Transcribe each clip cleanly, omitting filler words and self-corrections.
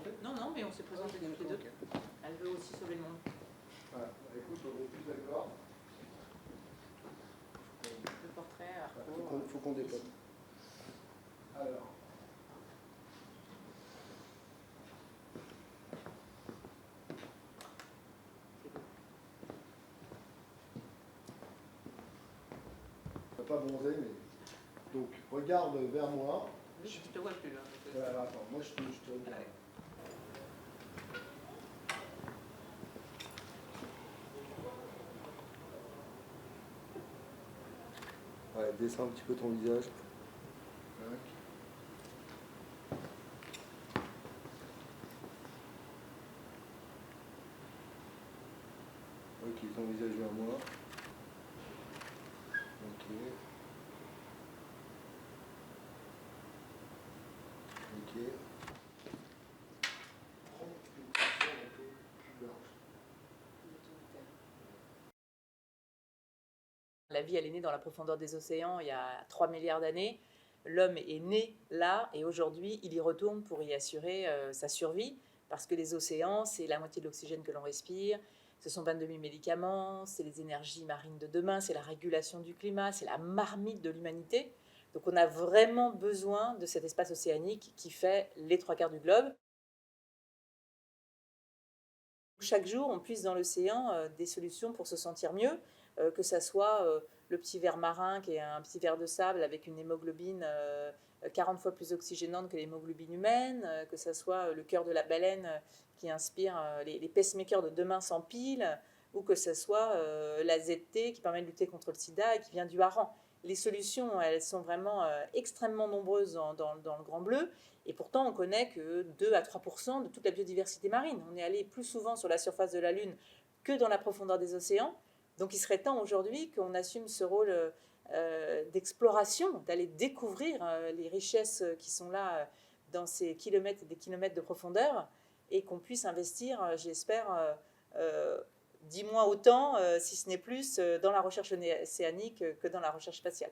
présenter? Non, non, mais on s'est présenté toutes les deux. Okay. Elle veut aussi sauver le monde. Voilà, écoute, on est tous d'accord. Le portrait, Faut qu'on dépote. Alors. On va pas bronzer, mais. Donc, regarde vers moi. Je te vois plus là. Ouais, alors, attends, moi je te regarde. Ouais. Ouais, descends un petit peu ton visage. Ok, ton visage vers moi. Ok. Ok. Prends une position un peu plus large. La vie, elle est née dans la profondeur des océans il y a 3 milliards d'années. L'homme est né là et aujourd'hui, il y retourne pour y assurer sa survie parce que les océans, c'est la moitié de l'oxygène que l'on respire, ce sont 22 000 médicaments, c'est les énergies marines de demain, c'est la régulation du climat, c'est la marmite de l'humanité. Donc on a vraiment besoin de cet espace océanique qui fait les 3/4 du globe. Chaque jour, on puise dans l'océan des solutions pour se sentir mieux, que ça soit le petit ver marin qui est un petit ver de sable avec une hémoglobine 40 fois plus oxygénante que l'hémoglobine humaine, que ça soit le cœur de la baleine qui inspire les pacemakers de demain sans pile, ou que ce soit la ZT qui permet de lutter contre le sida et qui vient du hareng. Les solutions, elles sont vraiment extrêmement nombreuses dans le Grand Bleu. Et pourtant, on connaît que 2 à 3% de toute la biodiversité marine. On est allé plus souvent sur la surface de la Lune que dans la profondeur des océans. Donc il serait temps aujourd'hui qu'on assume ce rôle d'exploration, d'aller découvrir les richesses qui sont là dans ces kilomètres et des kilomètres de profondeur, et qu'on puisse investir, j'espère, 10 mois autant, si ce n'est plus, dans la recherche océanique que dans la recherche spatiale.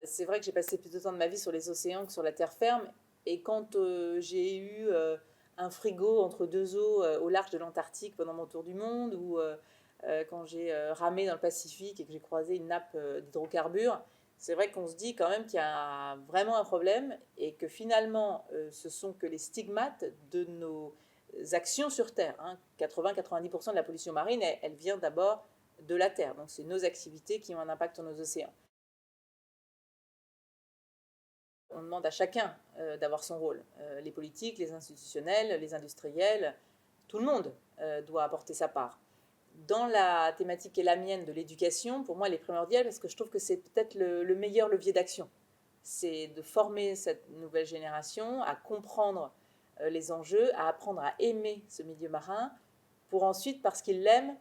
C'est vrai que j'ai passé plus de temps de ma vie sur les océans que sur la terre ferme. Et quand j'ai eu un frigo entre deux eaux au large de l'Antarctique pendant mon tour du monde, ou quand j'ai ramé dans le Pacifique et que j'ai croisé une nappe d'hydrocarbures, c'est vrai qu'on se dit quand même qu'il y a vraiment un problème et que finalement, ce sont que les stigmates de nos actions sur Terre. 80-90% de la pollution marine, elle vient d'abord de la Terre. Donc c'est nos activités qui ont un impact sur nos océans. On demande à chacun d'avoir son rôle. Les politiques, les institutionnels, les industriels, tout le monde doit apporter sa part. Dans la thématique qui est la mienne de l'éducation, pour moi, elle est primordiale parce que je trouve que c'est peut-être le meilleur levier d'action. C'est de former cette nouvelle génération à comprendre les enjeux, à apprendre à aimer ce milieu marin, pour ensuite, parce qu'ils l'aiment,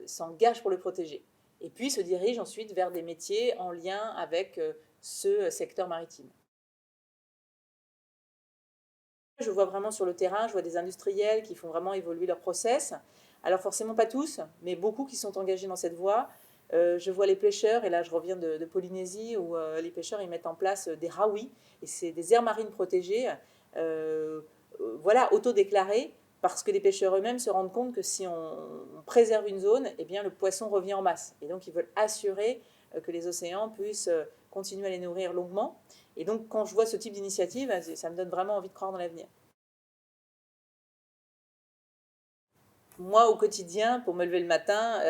s'engage pour le protéger. Et puis se dirige ensuite vers des métiers en lien avec ce secteur maritime. Je vois vraiment sur le terrain, je vois des industriels qui font vraiment évoluer leurs process. Alors forcément pas tous, mais beaucoup qui sont engagés dans cette voie. Je vois les pêcheurs, et là je reviens de Polynésie, où les pêcheurs ils mettent en place des raouis, et c'est des aires marines protégées, voilà, autodéclarées, parce que les pêcheurs eux-mêmes se rendent compte que si on préserve une zone, eh bien le poisson revient en masse. Et donc ils veulent assurer que les océans puissent continuer à les nourrir longuement. Et donc quand je vois ce type d'initiative, ça me donne vraiment envie de croire dans l'avenir. Moi, au quotidien, pour me lever le matin,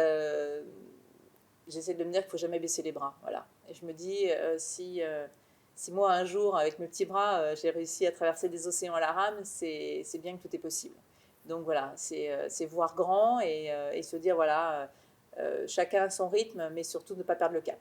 j'essaie de me dire qu'il ne faut jamais baisser les bras. Voilà. Et je me dis, si moi, un jour, avec mes petits bras, j'ai réussi à traverser des océans à la rame, c'est bien que tout est possible. Donc voilà, c'est voir grand et se dire, voilà, chacun à son rythme, mais surtout ne pas perdre le cap.